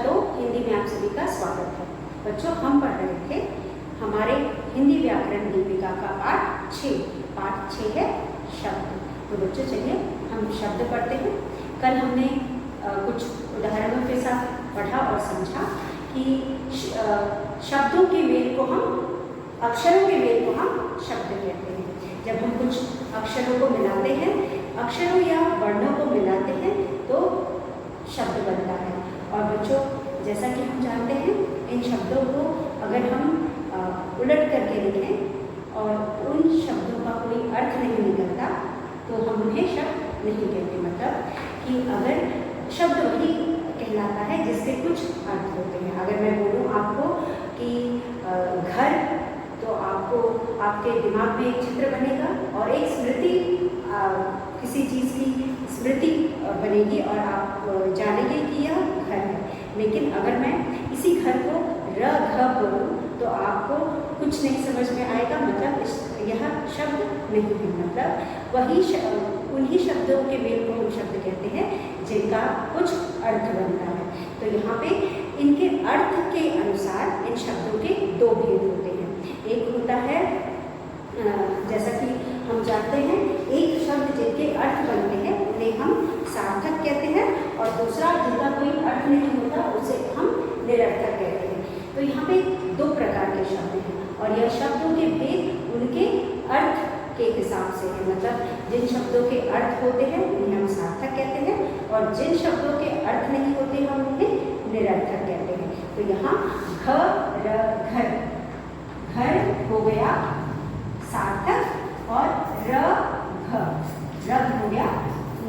2 हिंदी में आप सभी का स्वागत है। बच्चों, हम पढ़ रहे थे हमारे हिंदी व्याकरण दीपिका का पाठ 6। पाठ 6 है शब्द। तो बच्चों चलिए हम शब्द पढ़ते हैं। कल हमने कुछ उदाहरणों के साथ पढ़ा और समझा कि शब्दों के मेल को अक्षरों के मेल को हम शब्द कहते हैं। जब हम कुछ अक्षरों को मिलाते हैं, अक्षरों या वर्णों को मिलाते हैं तो शब्द बनता है। और बच्चों, जैसा कि हम जानते हैं, इन शब्दों को अगर हम उलट करके लिखें और उन शब्दों का कोई अर्थ नहीं निकलता तो हम उन्हें शब्द नहीं कहते। मतलब कि अगर शब्द वही कहलाता है जिसके कुछ अर्थ होते हैं। अगर मैं बोलूँ आपको कि घर, तो आपको आपके दिमाग में एक चित्र बनेगा और एक स्मृति, किसी चीज़ की स्मृति बनेगी और आप जानेंगे कि यह घर है। लेकिन अगर मैं इसी घर को र घ बोलूँ तो आपको कुछ नहीं समझ में आएगा। मतलब यह शब्द नहीं है। मतलब उन्हीं शब्दों के मेल को हम शब्द कहते हैं जिनका कुछ अर्थ बनता है। तो यहाँ पे इनके अर्थ के अनुसार इन शब्दों के 2 भेद होते हैं। एक होता है, जैसा कि हम जानते हैं, एक शब्द जिनके अर्थ बनते हैं उन्हें हम सार्थक कहते हैं और दूसरा जिनका कोई अर्थ नहीं होता उसे हम निरर्थक कहते हैं। तो यहाँ पे 2 प्रकार के शब्द हैं और यह शब्दों के भेद उनके अर्थ के हिसाब से है। मतलब जिन शब्दों के अर्थ होते हैं उन्हें हम सार्थक कहते हैं और जिन शब्दों के अर्थ नहीं होते हम उन्हें निरर्थक कहते हैं। तो यहाँ घ र घर, घर हो गया सार्थक और र घ, रग हो गया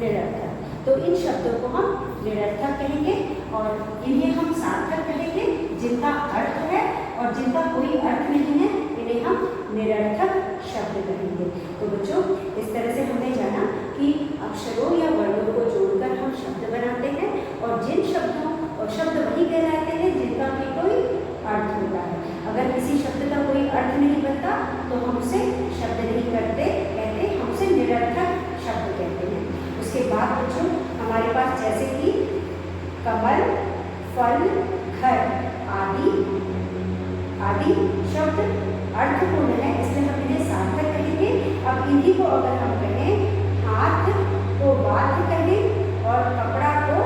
निरर्थक। तो इन शब्दों को हम निरर्थक कहेंगे और इन्हें हम सार्थक कहेंगे जिनका अर्थ है, और जिनका कोई अर्थ नहीं है इन्हें हम निरर्थक शब्द कहेंगे। तो बच्चों, इस तरह से हमने जाना कि अक्षरों या वर्णों को जोड़कर हम शब्द बनाते हैं और जिन शब्दों और शब्द वही कहलाते हैं जिनका भी कोई अर्थ होता है। अगर किसी शब्द का कोई अर्थ नहीं बनता तो हम उसे शब्द नहीं कहते, हम उसे निरर्थक शब्द कहते हैं। उसके बाद बच्चों, हमारे पास जैसे कि कमल, फल, घर आदि शब्द अर्थपूर्ण है, इसलिए हम इन्हें सार्थक कहेंगे। अब इन्हीं को अगर हम कहें, हाथ को वाथ कहें और कपड़ा को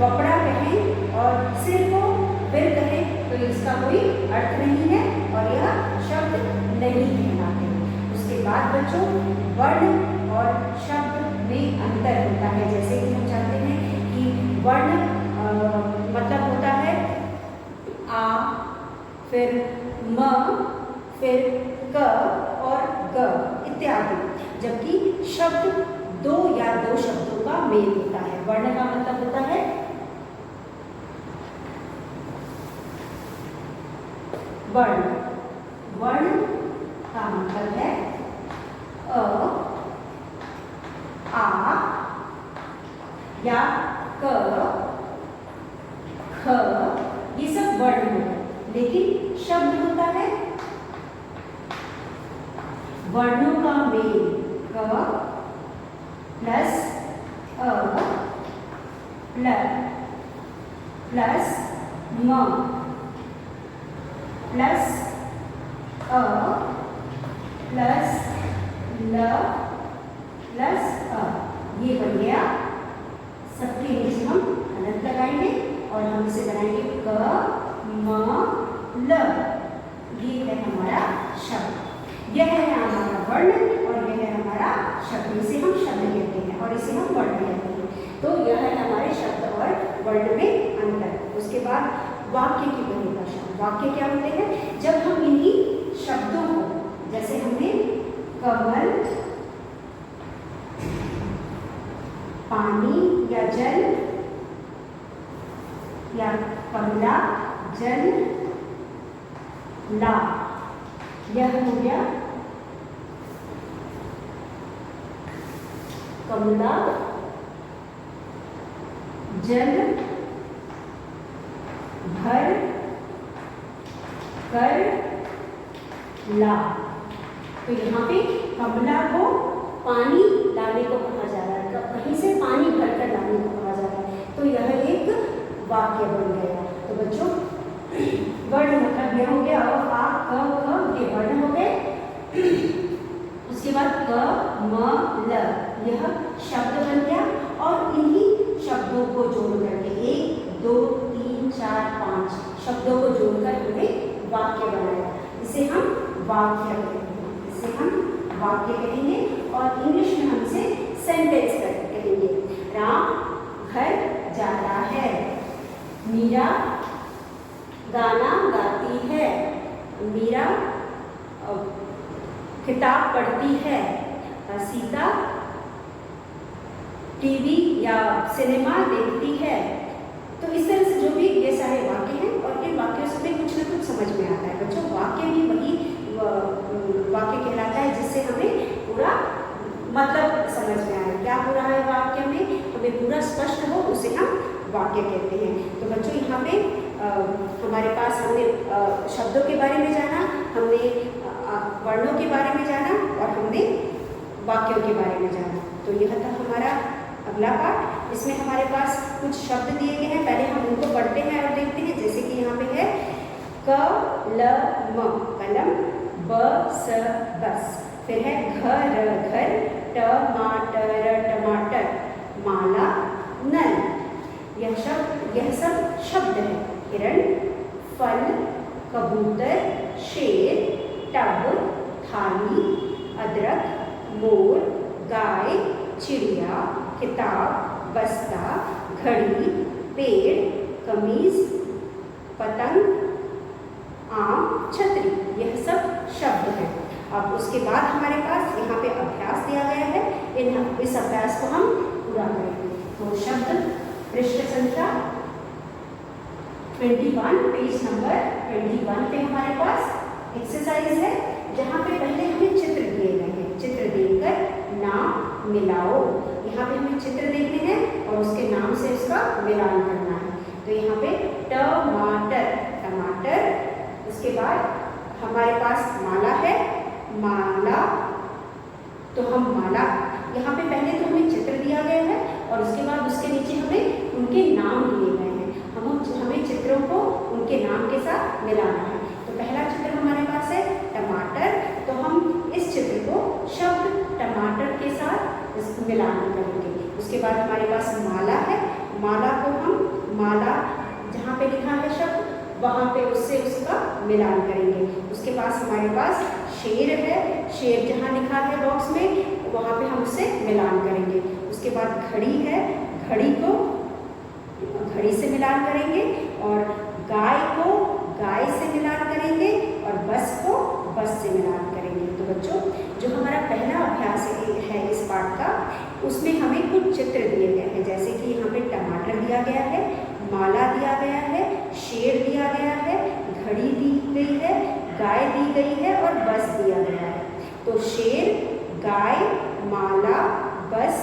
वपड़ा कहें और सिर को फिर कहें तो इसका कोई अर्थ नहीं है और यह शब्द नहीं कहलाते। उसके बाद बच्चों, वर्ण और शब्द में अंतर होता है। जैसे कि हम जानते हैं कि वर्ण मतलब होता है आ, फिर म, फिर क और ग इत्यादि, जबकि शब्द 2 या 2 शब्दों का मेल होता है। वर्ण का मतलब होता है वर्ण, वर्ण का मतलब है अ, आ या क, ख, ये सब वर्ण होते हैं। लेकिन शब्द होता है वर्णों का मेल, क प्लस अ प्लस म प्लस अ प्लस ल प्लस अ, ये बन गया। सबके नीचे हम हलंत लगाएंगे और हम इसे बनाएंगे क म ल। ये है हमारा शब्द, यह है हमारा वर्ण और यह है हमारा शब्द। इसे हम शब्द कहते हैं और इसे हम वर्ण कहते हैं। तो यह है हमारे शब्द और वर्ण में अंतर। उसके बाद वाक्य की परिभाषा। वाक्य क्या होते हैं? जब हम इन्हीं शब्दों को, जैसे हमने कमल, पानी या जल, या कमला, जल, ला, यह हो गया कमला, जल, भर, कर, ला। तो यहाँ पे कमला को पानी लाने को कहा जा रहा है, कहीं से पानी भरकर लाने को कहा जा रहा है। तो यह एक वाक्य बन गया। तो बच्चों वर्ण मतलब यह हो गया आ क ख ये वर्ण हो गए। उसके बाद क म ल यह शब्द बन गया और इन्हीं शब्दों को जोड़ करके 1 2 3 4 5 शब्दों को जोड़कर हमने वाक्य बनाया। इसे हम वाक्य कहेंगे, इसे हम वाक्य कहेंगे और इंग्लिश में हम इसे सेंटेंस कहेंगे। राम घर जाता है, मीरा गाना गाती है, मीरा किताब पढ़ती है, सीता टीवी या सिनेमा देखती है। तो इस तरह से जो भी ये सारे वाक्य हैं और इन वाक्यों से कुछ न कुछ समझ में आता है। बच्चों वाक्य भी वही वाक्य कहलाता है जिससे हमें पूरा मतलब समझ में आए। क्या हो रहा है वाक्य में, हमें पूरा स्पष्ट हो, उसे हम वाक्य कहते हैं। तो बच्चों यहाँ पे हमारे पास हमने शब्दों के बारे में जाना, हमने वर्णों के बारे में जाना और हमने वाक्यों के बारे में जाना। तो यह था हमारा अगला पाठ। इसमें हमारे पास कुछ शब्द दिए गए हैं, पहले हम उनको पढ़ते हैं और देखते हैं। जैसे कि यहाँ पे है कलम कलम, स बस, फिर है घर घर, टमाटर टमाटर, माला नल। यह सब शब्द है। हिरण, फल, कबूतर, शेर, टब, थाली, अदरक, मोर, गाय, चिड़िया, किताब, बस्ता, घड़ी, पेड़, कमीज, पतंग, आम, छतरी। यह सब शब्द हैं। अब उसके बाद हमारे पास यहाँ पे अभ्यास दिया गया है। इस अभ्यास को हम पूरा करेंगे। तो शब्द पृष्ठ संख्या 21, पेज नंबर 21 पे हमारे पास एक्सरसाइज है, जहाँ पे पहले हमें चित्र दिए गए हैं। चित्र देखकर नाम मिलाओ। यहाँ पे हमें चित्र देखने हैं और उसके नाम से उसका मिलान करना है। तो यहाँ पे टमाटर टमाटर, उसके बाद हमारे पास माला है, माला। तो हम माला, यहाँ पे पहले तो हमें चित्र दिया गया है और उसके बाद उसके नीचे हमें उनके नाम दिए गए हैं। हमें चित्रों को उनके नाम के साथ मिलाना है। तो पहला चित्र हमारे पास है टमाटर, तो हम इस चित्र को शब्द टमाटर के साथ इसको मिलान करेंगे। उसके बाद हमारे पास माला है, माला को हम माला जहाँ पे लिखा है शब्द वहाँ पे उससे उसका मिलान करेंगे। उसके पास हमारे पास शेर है, शेर जहाँ लिखा है बॉक्स में वहाँ पे हम उससे मिलान करेंगे। उसके बाद घड़ी है, घड़ी को घड़ी से मिलान करेंगे और गाय को गाय से मिलान करेंगे और बस को बस से मिलान करेंगे। तो बच्चों जो हमारा पहला अभ्यास है इस पाठ का, उसमें हमें कुछ चित्र दिए गए हैं। जैसे कि यहाँ पे टमाटर दिया गया है, माला दिया गया है, शेर दिया गया है, घड़ी दी गई है, गाय दी गई है और बस दिया गया है। तो शेर, गाय, माला, बस,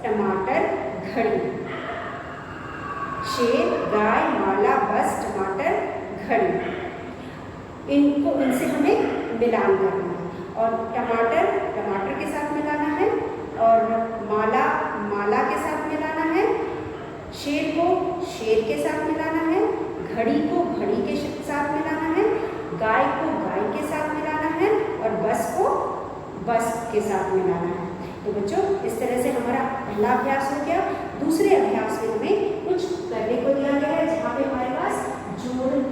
टमाटर, घड़ी। शेर, गाय, माला, बस, टमाटर, घड़ी। इनसे हमें मिलान करना है और टमाटर टमाटर के साथ मिलाना है और माला माला के साथ मिलाना है, शेर को शेर के साथ मिलाना है, घड़ी को घड़ी के साथ मिलाना है, गाय को गाय के साथ मिलाना है और बस को बस के साथ मिलाना है। तो बच्चों इस तरह से हमारा पहला अभ्यास हो गया। दूसरे अभ्यास में हमें कुछ करने को दिया गया है, जहाँ पे हमारे पास जोड़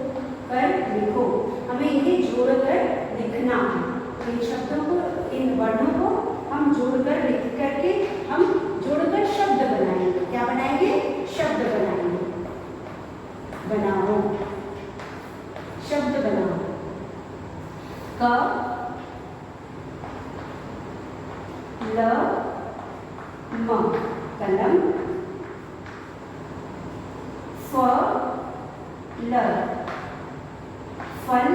कर लिखो। हमें इन्हें जोड़ कर लिखना है। इन शब्दों को, इन वर्णों को हम जोड़कर लिख करके हम जोड़कर शब्द बनाएंगे। क्या बनाएंगे? शब्द बनाएंगे। बनाओ, शब्द बनाओ। क ल म कलम, फ ल फल,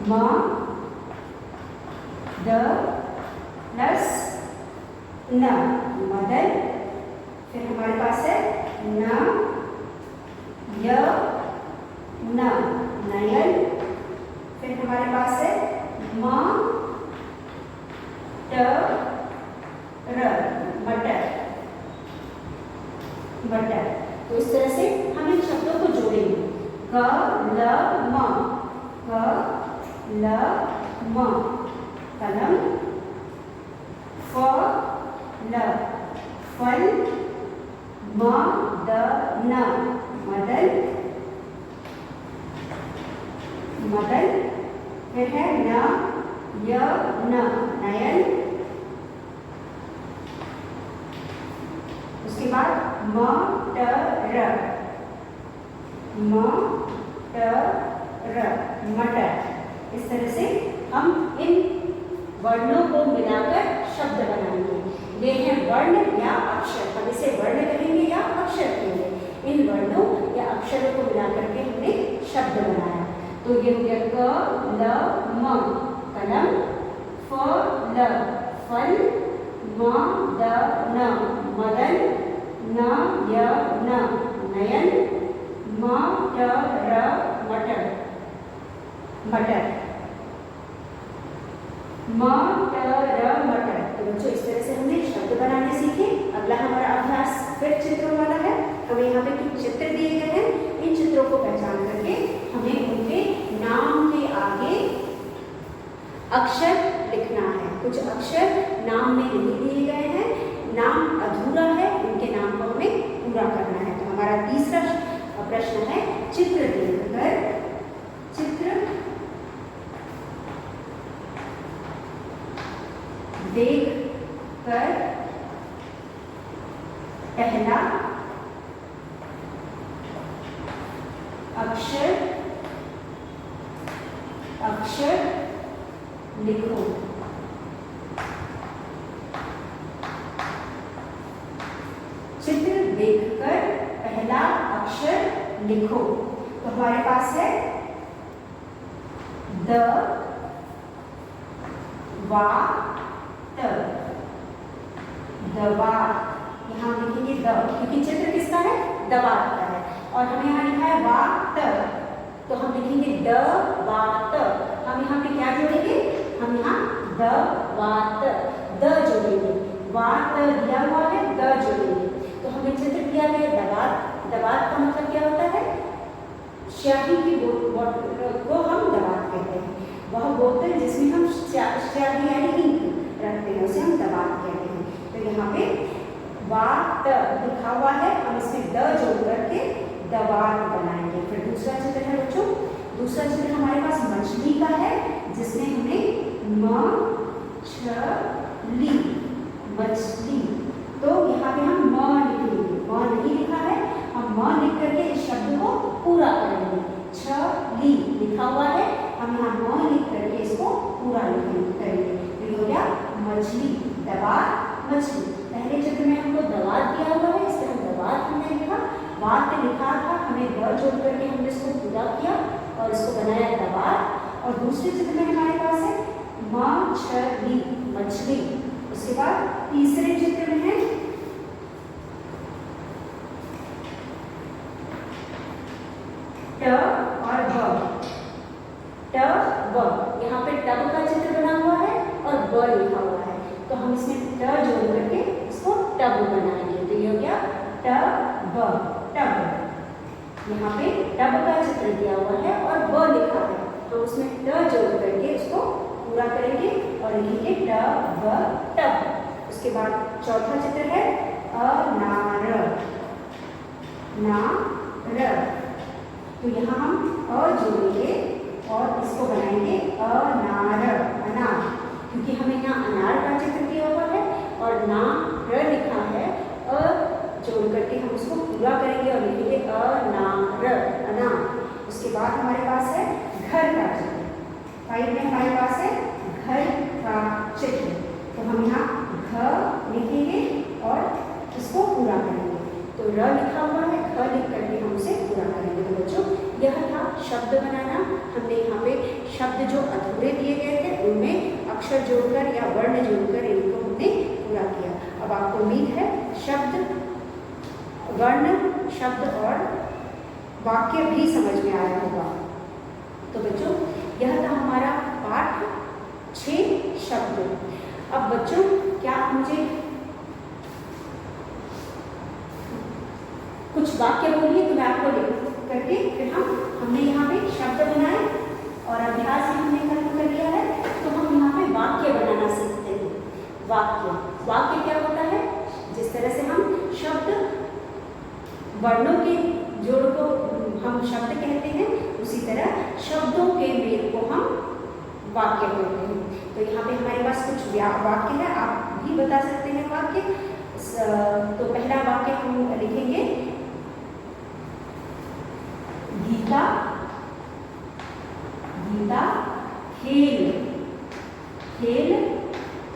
म द प्लस न मदन। फिर हमारे पास है न य न नयन। फिर हमारे पास है म ट र मटर मटर। तो इस तरह से हम इन शब्दों को जोड़ेंगे। क ल म, क ल म, कलम। फ ल, फल। म द न, मदन, मदन। फिर है न य न, नयन। उसके बाद म ट र, म ट र, मटर। इस तरह से हम इन वर्णों को मिलाकर शब्द बनाएंगे। ये है वर्ण या अक्षर, हम इसे वर्ण कहेंगे या अक्षर कहेंगे। इन वर्णों या अक्षरों को मिलाकर के हमने शब्द बनाया। तो ये हो गया क ल म, कलम। फ ल, फल। म द न, मदन। न य न, नयन। म ट र, मटर, मटर। म ट र, मटर। तो बच्चों इस तरह से हमने शब्द बनाने सीखे। अगला हमारा अभ्यास फिर चित्रों वाला है। हमें यहाँ पे कुछ चित्र दिए गए हैं। इन चित्रों को पहचान करके हमें उनके नाम के आगे अक्षर लिखना है। कुछ अक्षर नाम में नहीं दिए गए हैं, नाम अधूरा है, उनके नाम को हमें पूरा करना है। तो हमारा तीसरा प्रश्न है चित्र देखकर, चित्र देख कर पहला अक्षर अक्षर लिखो। चित्र देखकर पहला अक्षर लिखो। तो हमारे पास है द, वा, त, दवात। यहाँ लिखेंगे द, क्योंकि चित्र किसका है? दवात का है। और हमें यहाँ लिखा है वा त, तो हम लिखेंगे द वा त। हम यहाँ पे क्या जोड़ेंगे? हम यहाँ द वा त, द जोड़ेंगे। वा त दिया हुआ है, द जोड़ेंगे। तो हमें चित्र दिया गया दवात। दवात का मतलब क्या होता है? स्याही की बोतल को हम दवात कहते हैं। वह बोतल जिसमें हम स्याही यानी इंक रखते हैं उसे हम दवात कहते हैं। तो यहाँ पे वा त लिखा हुआ है, हम इसमें द जोड़ करके दवात बनाएंगे। फिर दूसरा चित्र है बच्चों, दूसरा चित्र हमारे पास मछली का है, जिसमें हमने मछली, मछली। तो यहाँ पे हम म लिखेंगे, म नहीं लिखा है, हम म लिख करके इस शब्द को पूरा करेंगे। छली लिखा हुआ है, हम यहाँ म लिख करके इसको पूरा करेंगे। तो ये हो गया मछली, दवात, मछली। पहले चित्र में हमको दवात दिया हुआ है, इसलिए हम दवात हमने लिखा। वात लिखा था, हमें द जोड़ करके हमने इसको पूरा किया और इसको बनाया दवात। और दूसरे चित्र में हमारे पास है मछली, मछली। उसके बाद तीसरे चित्र में है ट और ब, ट ब। यहाँ पे टब का चित्र बना हुआ है और ब लिखा हुआ है, तो हम इसमें ट जोड़ करके इसको टब बनाएंगे। तो ये हो गया टब, टब। यहाँ पे टब का चित्र दिया हुआ है और ब लिखा है, तो उसमें ट जोड़ करके इसको पूरा करेंगे और लिखेंगे टब, टब। उसके बाद चौथा चित्र है अनार, नार। तो यहाँ हम अ जोड़ेंगे और इसको बनाएंगे अनार, अनार। क्योंकि हमें यहाँ अनार का चित्र दिया हुआ है और ना र लिखा है, अ जोड़ करके हम उसको पूरा करेंगे और लिखेंगे अनार, अनार। उसके बाद हमारे पास है घर का चित्र। फाइव में हमारे पास है घर का चित्र, तो हम यहाँ घ लिखेंगे और इसको पूरा करेंगे। तो र लिखा हुआ है, ख लिख करके हम उसे पूरा करेंगे। तो बच्चों यह था शब्द बनाना। हमने यहाँ पे शब्द जो अधूरे दिए गए थे उनमें अक्षर जोड़कर या वर्ण जोड़कर इनको हमने पूरा किया। अब आपको उम्मीद है शब्द, वर्ण, शब्द और वाक्य भी समझ में आया होगा। तो बच्चों यह था हमारा पाठ 6 शब्द। अब बच्चों क्या आप मुझे कुछ वाक्य बोलिए तो मैं आपको लिख करके फिर हमने यहाँ पे शब्द बनाए और अभ्यास भी हमने खत्म कर लिया है, तो हम यहाँ पे वाक्य बनाना सीखते हैं। वाक्य क्या होता है? जिस तरह से हम शब्द वर्णों के जोड़ को हम शब्द कहते हैं, उसी तरह शब्दों के मेल को हम वाक्य कहते हैं। तो यहाँ पे हमारे पास कुछ वाक्य है, आप भी बता सकते हैं वाक्य। तो पहला वाक्य हम लिखेंगे, गीता खेल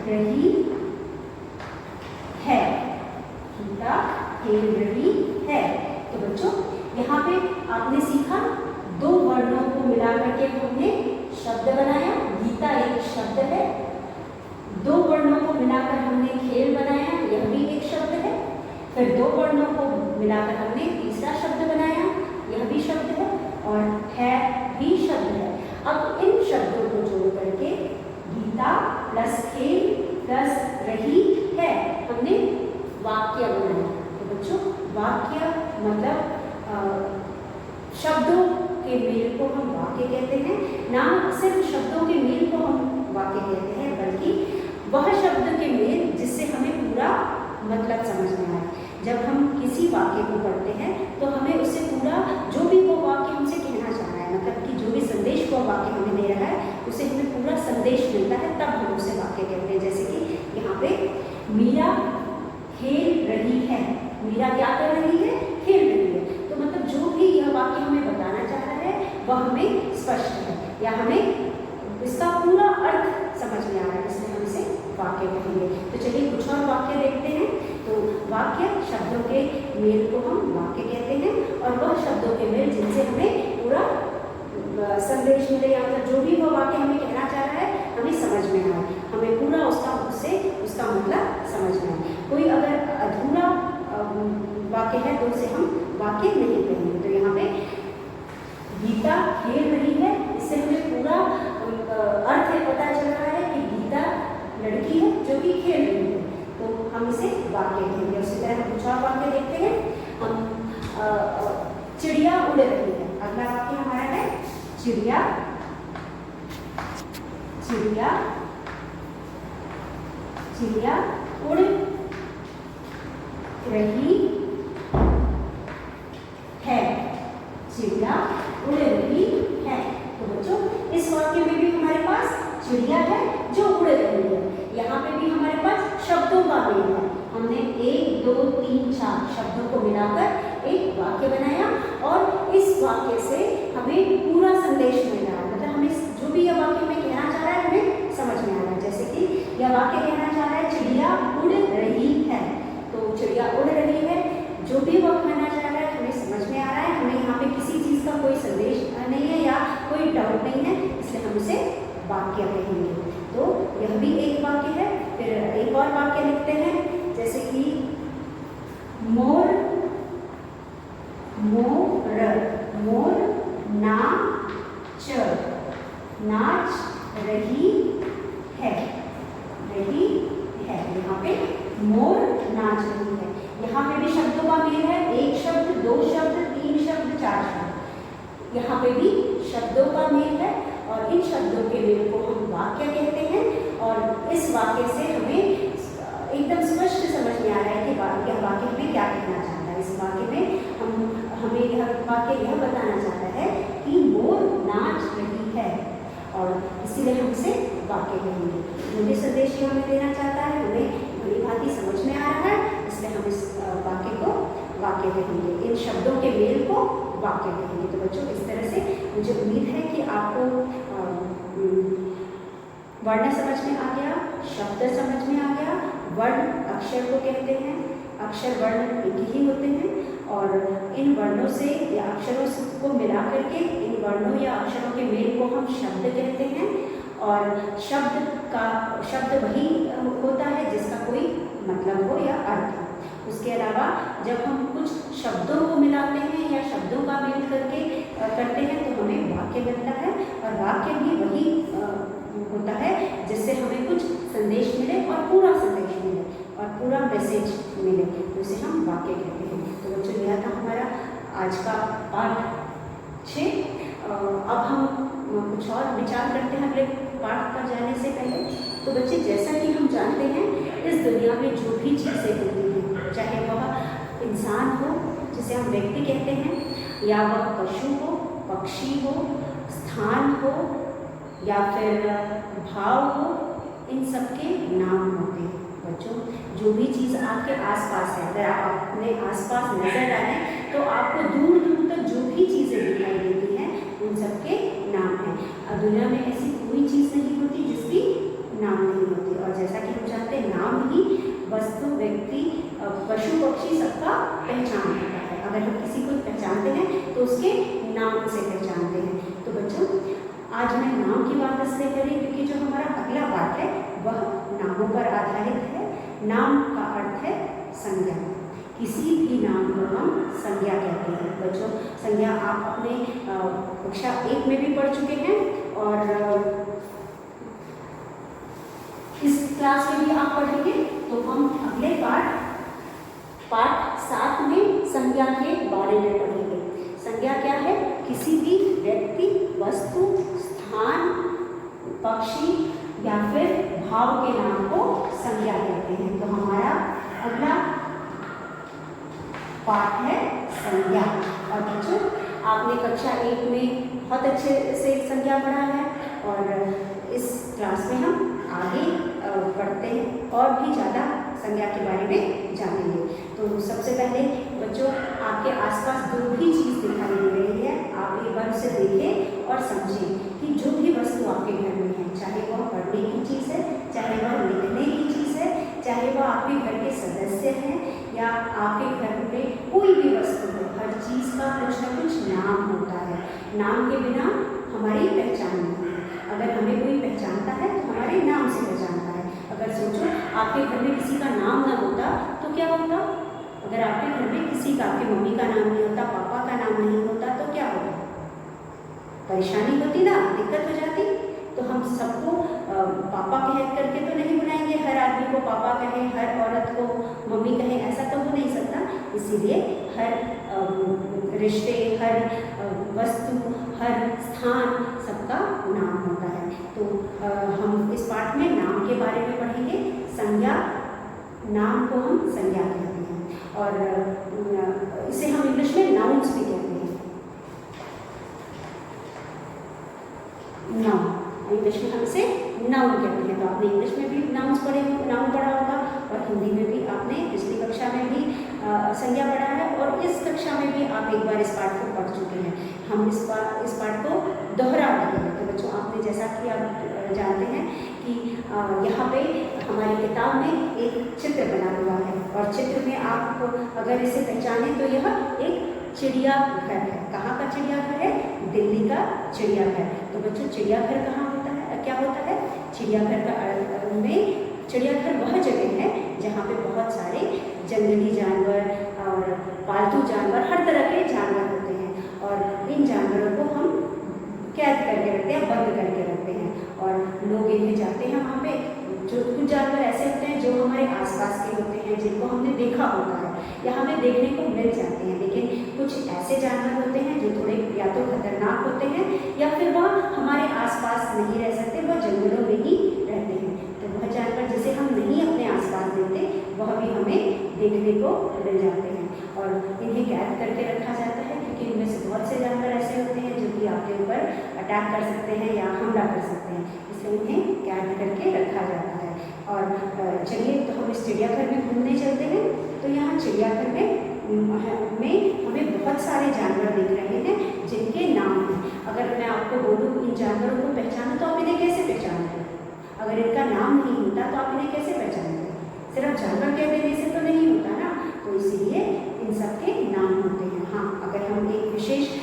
रही है। गीता खेल रही है। तो बच्चों यहाँ पे आपने सीखा दो वर्णों को मिलाकर के हमने शब्द बनाया। गीता एक शब्द है, दो वर्णों को मिलाकर हमने खेल बनाया, यह भी एक शब्द है। फिर दो वर्णों को मिलाकर हमने तीसरा शब्द बनाया, यह भी शब्द है, और है भी शब्द है। अब इन शब्दों को जोड़ करके गीता प्लस खेल प्लस रही है हमने वाक्य बनाया। तो बच्चों वाक्य मतलब शब्दों के मेल को हम वाक्य कहते हैं। ना सिर्फ शब्दों के मेल को हम वाक्य कहते हैं, बल्कि वह शब्द के मेल जिससे हमें पूरा मतलब समझ में आए। जब हम किसी वाक्य को पढ़ते हैं तो हमें उससे पूरा जो भी वो वाक्य हमसे कहना चाह रहा है, मतलब कि जो भी संदेश वो वाक्य हमें दे रहा है, उसे हमें पूरा संदेश मिलता है, तब हम उसे वाक्य कहते हैं। जैसे कि यहाँ पे मीरा खेल रही है। मीरा क्या कर रही है? खेल रही है। तो मतलब जो भी यह वाक्य हमें बताना चाह रहा है वह हमें स्पष्ट है, या हमें इसका पूरा अर्थ समझ में आ रहा है, इसलिए हम इसे वाक्य कहेंगे। तो चलिए कुछ और वाक्य देखते हैं। तो वाक्य शब्दों के मेल को हम वाक्य कहते हैं, और वह शब्दों के मेल जिनसे हमें पूरा संदेश मिले, या मतलब जो भी वह वाक्य हमें कहना चाह रहा है हमें समझ में आए, हमें पूरा उसका मतलब समझ में आए। कोई अगर अधूरा वाक्य है तो उसे हम वाक्य नहीं कहेंगे। तो यहाँ पे गीता खेल रही है, इससे हमें पूरा अर्थ पता चल रहा है कि गीता लड़की है जो कि खेल रही है, तो हम इसे वाक्य कहेंगे। उसी तरह हम कुछ और वाक्य देखते हैं। हम चिड़िया उड़ रही है। अगला वाक्य हमारा है चिड़िया उड़ रही है। चिड़िया उड़ रही है। तो बच्चों इस वाक्य में भी हमारे पास चिड़िया है जो उड़ रही है। यहाँ पे भी हमारे पास शब्दों का मेल है। हमने 1 2 3 4 शब्दों को मिलाकर एक वाक्य बनाया, और इस वाक्य से हमें पूरा संदेश मिल रहा है, मतलब हमें जो भी यह वाक्य हमें कहना चाह रहा है हमें समझ में आ रहा है। जैसे कि यह वाक्य कहना चाह रहा है चिड़िया उड़ रही है, तो चिड़िया उड़ रही है, जो भी वह कहना चाह रहा है हमें समझ में आ रहा है, हमें यहाँ पे किसी चीज़ का कोई संदेश नहीं है या कोई डाउट नहीं है, इसलिए हम उसे वाक्य कहेंगे। तो यह भी एक वाक्य है। फिर एक और वाक्य लिखते हैं, जैसे कि मोर नाच रही है। यहाँ पे मोर नाच रही है। यहाँ पे भी शब्दों का मेल है, 1 शब्द 2 शब्द 3 शब्द 4 शब्द। यहाँ पे भी शब्दों का मेल है, और इन शब्दों के मेल को हम वाक्य कहते हैं। और इस वाक्य से हमें एकदम स्पष्ट समझ में आ रहा है कि यह वाक्य हमें क्या कहना चाहता है। इस वाक्य में हमें यह वाक्य यह बताना चाहता है कि मोर नाच रही है, और इसीलिए हम इसे वाक्य कहेंगे। जो भी संदेश हमें देना चाहता है हमें भली भांति समझ में आ रहा है, इसलिए हम इस वाक्य को वाक्य कहेंगे। इन शब्दों के मेल को वाक्य कहेंगे। तो बच्चों इस तरह से मुझे उम्मीद है कि आपको वर्ण समझ में आ गया, शब्द समझ में आ गया। वर्ण अक्षर को कहते हैं, अक्षर वर्ण एक ही होते हैं, और इन वर्णों से या अक्षरों को मिला करके इन वर्णों या अक्षरों के मेल को हम शब्द कहते हैं। और शब्द वही होता है जिसका कोई मतलब हो या अर्थ हो। उसके अलावा जब हम कुछ शब्दों को मिलाते हैं या शब्दों का मेल करते हैं तो हमें वाक्य बनता है, और वाक्य भी वही होता है जिससे हमें कुछ संदेश मिले और पूरा संदेश मिले और पूरा मैसेज मिले, तो उसे हम वाक्य कहते हैं। तो बच्चों यह था हमारा आज का पाठ 6। अब हम कुछ और विचार करते हैं अगले पाठ पर जाने से पहले। तो बच्चे, जैसा कि हम जानते हैं, इस दुनिया में जो भी चीज़ें होती हैं, चाहे वह इंसान हो जिसे हम व्यक्ति कहते हैं, या वह पशु हो, पक्षी हो, स्थान हो, या फिर भाव हो, इन सबके नाम होते हैं। बच्चों, जो भी चीज़ आपके आसपास है, अगर आप अपने आसपास नजर डालें तो आपको दूर दूर तक जो भी चीज़ें दिखाई देती हैं, उन सबके नाम हैं। अब दुनिया में ऐसी कोई चीज़ नहीं होती जिसकी नाम नहीं होती। और जैसा कि हम जानते हैं, नाम ही वस्तु, व्यक्ति, पशु, पक्षी सबका पहचान होता है। अगर हम किसी को पहचानते हैं तो उसके नाम से पहचानते हैं। तो बच्चों, आज मैं नाम की बात इसलिए करी क्योंकि जो हमारा अगला पाठ है वह नामों पर आधारित है। नाम का अर्थ है संज्ञा। किसी भी नाम को हम संज्ञा कहते हैं। बच्चों, संज्ञा आप अपने कक्षा 1 में भी पढ़ चुके हैं और इस क्लास में भी आप पढ़ेंगे। तो हम अगले पाठ 7 में संज्ञा के बारे में पढ़ेंगे। संज्ञा क्या है? किसी भी व्यक्ति, वस्तु, स्थान, पक्षी या फिर भाव के नाम को संज्ञा कहते हैं। तो हमारा अगला पाठ है संज्ञा। और बच्चों, आपने कक्षा 1 में बहुत अच्छे से संज्ञा पढ़ा है और इस क्लास में हम आगे बढ़ते हैं और भी ज़्यादा संज्ञा के बारे में जानेंगे। तो सबसे पहले बच्चों, आपके आसपास जो भी चीज़ दिखाई दे रही है, आप एक बार उसे देखें और समझें कि जो भी वस्तु आपके घर में है, चाहे वह पढ़ने की चीज़ है, चाहे वह लिखने की चीज़ है, चाहे वह आपके घर के सदस्य हैं या आपके घर में कोई भी वस्तु है, हर चीज़ का कुछ न कुछ नाम होता है। नाम के बिना हमारी पहचान नहीं है। अगर हमें कोई पहचानता है तो हमारे नाम से पहचानता है। अगर सोचो, आपके घर में किसी का नाम ना होता तो क्या होता? अगर आपके घर में किसी का, आपकी मम्मी का नाम नहीं होता, पापा का नाम नहीं होता, तो क्या होता? परेशानी होती ना, दिक्कत हो जाती। तो हम सबको पापा कह करके तो नहीं बुलाएंगे, हर आदमी को पापा कहें, हर औरत को मम्मी कहें, ऐसा तो हो नहीं सकता। इसीलिए हर रिश्ते, हर वस्तु, हर स्थान सबका नाम होता है। तो हम इस पाठ में नाम के बारे में पढ़ेंगे। संज्ञा, नाम को हम संज्ञा कहते हैं और इसे हम इंग्लिश में नाउन्स भी कहते हैं। नाउन, इंग्लिश में हम इसे नाउन कहते हैं। तो आपने इंग्लिश में भी नाउन पढ़ा होगा और हिंदी में भी आपने पिछली कक्षा में भी संज्ञा पढ़ा है और इस कक्षा में भी आप एक बार इस पाठ को पढ़ चुके हैं। हम इस पाठ को दोहरा रहे हैं। तो बच्चों, आपने जैसा कि आप जानते हैं कि यहाँ पे हमारी किताब में एक चित्र बना हुआ है और चित्र में आप अगर इसे पहचाने तो यह एक चिड़ियाघर है। कहाँ का चिड़ियाघर है? दिल्ली का चिड़ियाघर। तो बच्चों, चिड़ियाघर कहाँ होता है, क्या होता है? चिड़ियाघर का में चिड़ियाघर वह जगह है जहाँ पे बहुत सारे जंगली जानवर और पालतू जानवर, हर तरह के जानवर होते हैं और इन जानवरों को हम कैद करके रखते हैं, बंद करके रखते हैं और लोग इन्हें जाते हैं वहाँ पे। जो कुछ जानवर ऐसे होते हैं जो हमारे आसपास के होते हैं, जिनको हमने देखा होता है या हमें देखने को मिल जाते हैं, लेकिन कुछ ऐसे जानवर होते हैं जो थोड़े या तो खतरनाक होते हैं या फिर वह हमारे आसपास नहीं रह सकते, वह जंगलों में ही रहते हैं। तो वह जानवर जिसे हम नहीं अपने आसपास देखते, वह भी हमें देखने को मिल जाते हैं और इन्हें कैद करके रखा जाता है क्योंकि इनमें से बहुत से जानवर ऐसे होते हैं जो कि आपके ऊपर अटैक कर सकते हैं या हमला कर सकते हैं, इसलिए इन्हें कैद करके रखा जाता है। और चलिए, तो हम इस चिड़ियाघर में घूमने चलते हैं। तो यहाँ चिड़ियाघर में हमें बहुत सारे जानवर दिख रहे हैं जिनके नाम हैं। अगर मैं आपको बोलूँ इन जानवरों को पहचानो तो आप इन्हें कैसे पहचानोगे? अगर इनका नाम नहीं होता तो आप इन्हें कैसे पहचानोगे? सिर्फ जानवर कह देने से तो नहीं होता ना। तो इसीलिए इन सबके नाम होते हैं। हाँ, अगर हम एक विशेष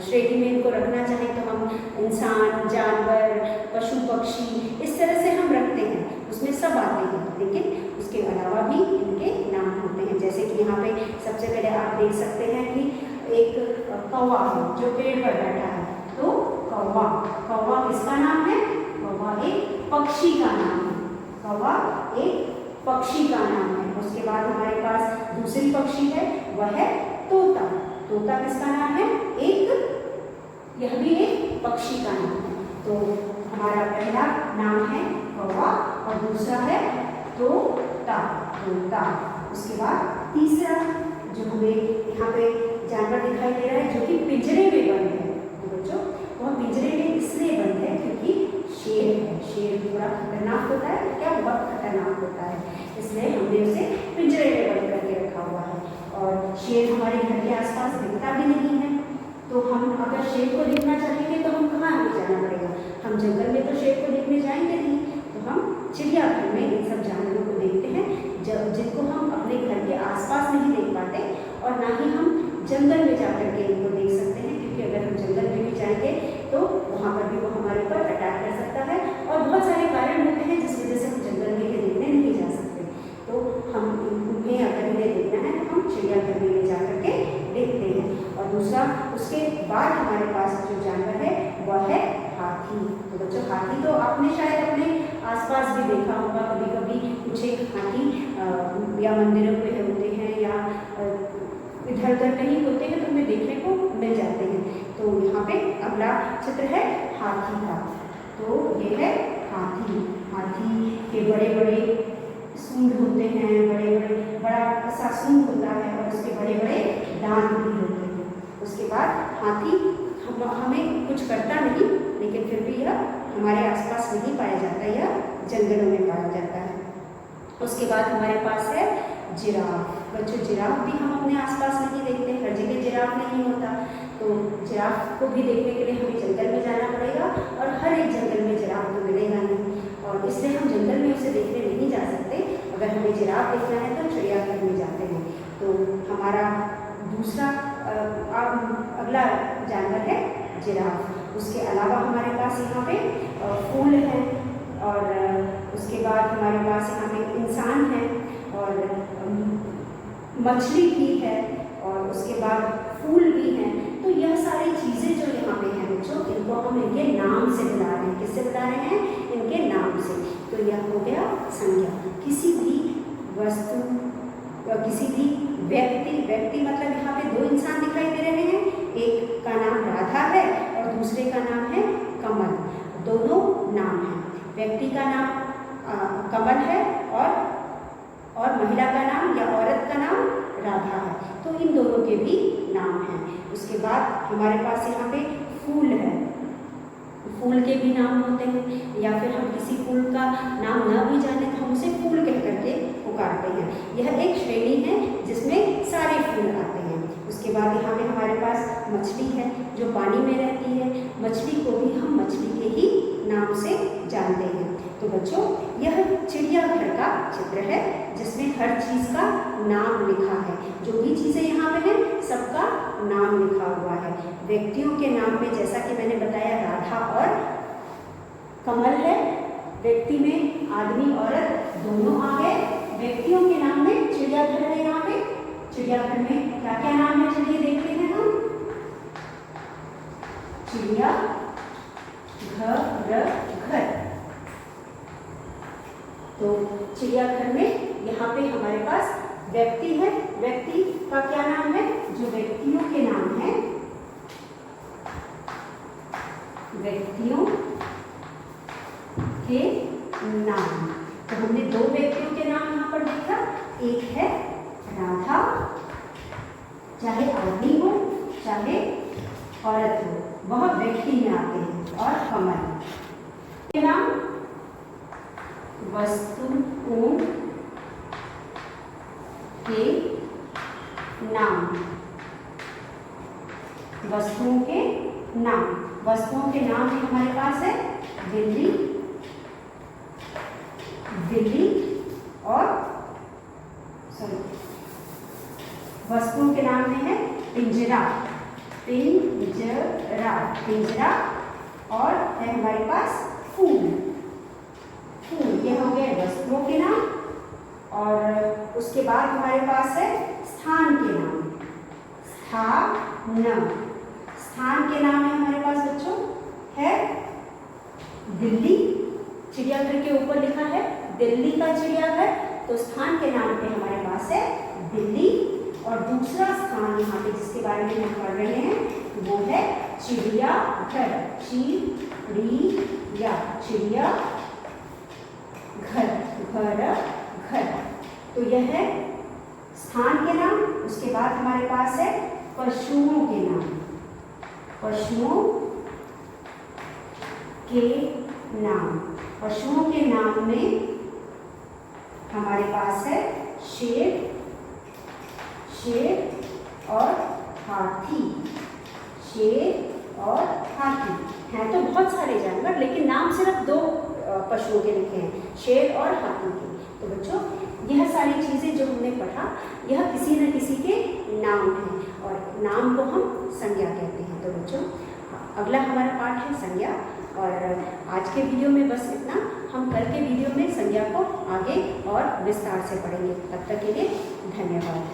श्रेणी में इनको रखना चाहें तो हम इंसान, जानवर, पशु, पक्षी, इस तरह से हम रखते हैं, उसमें सब आते हैं, लेकिन उसके अलावा भी इनके नाम होते हैं। जैसे कि यहाँ पे सबसे पहले आप देख सकते हैं कि एक कौवा है जो पेड़ पर बैठा है। तो कौवा किसका नाम है? कौवा एक पक्षी का नाम है। कौवा एक पक्षी का नाम है। उसके बाद हमारे पास दूसरी पक्षी है, वह है तोता। तोता किसका नाम है? यह भी एक पक्षी का नाम है। तो हमारा पहला नाम है कौवा और दूसरा है तोता। उसके बाद तीसरा जो हमें यहाँ पे जानवर दिखाई दे रहा है जो कि पिंजरे में बंद है। तो बच्चों वह पिंजरे में इसलिए बंद है क्योंकि शेर है। शेर थोड़ा खतरनाक होता है, क्या बहुत खतरनाक होता है, इसलिए हमने उसे पिंजरे में बंद करके रखा हुआ है। और शेर हमारे घर के आसपास दिखता भी नहीं है, तो हम अगर शेर को देखना चाहेंगे तो हम कहाँ हमें जाना पड़ेगा? हम जंगल में तो शेर को देखने जाएंगे नहीं, तो हम चिड़ियाघर में इन सब जानवरों को देखते हैं जिनको हम अपने घर के आसपास नहीं देख पाते, और ना ही हम जंगल में जाकर के इनको देख सकते हैं, क्योंकि अगर हम जंगल में भी जाएंगे तो वहाँ पर भी वो हमारे ऊपर अटैक कर सकता है। और बहुत सारे कारण होते हैं जिस वजह से हम जंगल में देखने नहीं जा सकते। तो हम उन्हें अगर इन्हें देखना है तो हम चिड़ियाघर में ले जा करके देखते हैं। और दूसरा उसके बाद हमारे पास जो जानवर है वह है हाथी। तो बच्चों हाथी तो आपने शायद अपने आसपास भी देखा होगा, कभी कभी कुछ एक हाथी या मंदिरों पे होते हैं या इधर उधर कहीं होते हैं तो हमें देखने को मिल जाते हैं। तो यहाँ पे अगला चित्र है हाथी का। तो ये है हाथी। हाथी के बड़े बड़े सूंड होते हैं, बड़ा सा सूंड होता है और उसके बड़े बड़े दांत भी होते हैं। उसके बाद हाथी हमें कुछ करता नहीं, लेकिन फिर भी यह हमारे आसपास नहीं पाया जाता, यह जंगलों में पाया जाता है। उसके बाद हमारे पास है जिराफ। बच्चों जिराफ भी हम अपने आसपास नहीं देखते, हर जगह जिराफ नहीं होता, तो जिराफ को भी देखने के लिए हमें जंगल में जाना पड़ेगा, और हर एक जंगल में जिराफ तो मिलेगा नहीं, और इसलिए हम जंगल में उसे देखने नहीं जा सकते। अगर हमें जिराफ देखना है तो चिड़ियाघर में जाते हैं। तो हमारा दूसरा अगला जानवर है जिराफ। उसके अलावा हमारे पास यहाँ पे फूल हैं, और उसके बाद हमारे पास यहाँ पे इंसान है, और मछली भी है, और उसके बाद फूल भी हैं। तो यह सारी चीज़ें जो यहाँ पे हैं बच्चों, इनको हम इनके नाम से बुला रहे हैं। किससे बुला रहे हैं? इनके नाम से। तो यह हो गया संज्ञा। किसी भी वस्तु या किसी भी व्यक्ति मतलब यहाँ पे दो इंसान दिखाई दे रहे हैं, एक का नाम राधा है और दूसरे का नाम है कमल। दोनों नाम हैं। व्यक्ति का नाम कमल है और महिला का नाम या औरत का नाम राधा है, तो इन दोनों के भी नाम हैं। उसके बाद हमारे पास यहाँ पे फूल है। फूल के भी नाम होते हैं, या फिर हम किसी फूल का नाम न भी जाने तो हम उसे फूल कह करके पुकारते हैं। यह एक श्रेणी है जिसमें सारे फूल आते हैं। उसके बाद यहाँ पे हमारे पास मछली है जो पानी में रहती है। मछली को भी हम मछली के ही नाम से जानते हैं। तो बच्चों यह चिड़ियाघर का चित्र है जिसमें हर चीज़ का नाम लिखा है। जो भी चीज़ें यहाँ पे हैं सबका नाम लिखा हुआ है। व्यक्तियों के नाम में जैसा कि मैंने बताया राधा और कमल है। व्यक्ति में आदमी औरत दोनों आ गए। व्यक्तियों के नाम में चिड़ियाघर है। यहाँ पे चिड़ियाघर में क्या क्या नाम है चलिए देखते हैं हम। चिड़ियाघर घर। तो चिड़ियाघर में यहाँ पे हमारे पास व्यक्ति है। व्यक्ति का क्या नाम है? जो व्यक्तियों के नाम है, व्यक्तियों के नाम। तो हमने दो व्यक्तियों के नाम यहाँ पर देखा। एक है राधा, चाहे आदमी हो चाहे औरत हो, वह व्यक्ति में आते हैं। और कमल के नाम वस्तुओं के नाम। वस्तुओं के नाम। वस्तुओं के नाम में हमारे पास है बिल्ली और वस्तुओं के नाम में है पिंजरा और है हमारे पास फूल। ये हो गए वस्तुओं के नाम। और उसके बाद हमारे पास है स्थान के नाम। स्थान के नाम है हमारे पास बच्चों है दिल्ली। चिड़ियाघर के ऊपर लिखा है दिल्ली का चिड़ियाघर, तो स्थान के नाम पे हमारे पास है दिल्ली। और दूसरा स्थान यहाँ पे जिसके बारे में हम पढ़ रहे हैं वो है चिड़ियाघर। चिड़िया, चिड़िया घर, घर घर। तो यह है स्थान के नाम। उसके बाद हमारे पास है पशुओं के नाम। पशुओं के नाम, पशुओं के नाम में हमारे पास है शेर, शेर और हाथी। शेर और हाथी हैं तो बहुत सारे जानवर, लेकिन नाम सिर्फ 2 पशुओं के लिखे हैं, शेर और हाथी के। तो बच्चों यह सारी चीज़ें जो हमने पढ़ा यह किसी न किसी के नाम हैं और नाम को हम संज्ञा कहते हैं। तो बच्चों अगला हमारा पाठ है संज्ञा, और आज के वीडियो में बस इतना। हम कल के वीडियो में संज्ञा को आगे और विस्तार से पढ़ेंगे। तब तक के लिए धन्यवाद।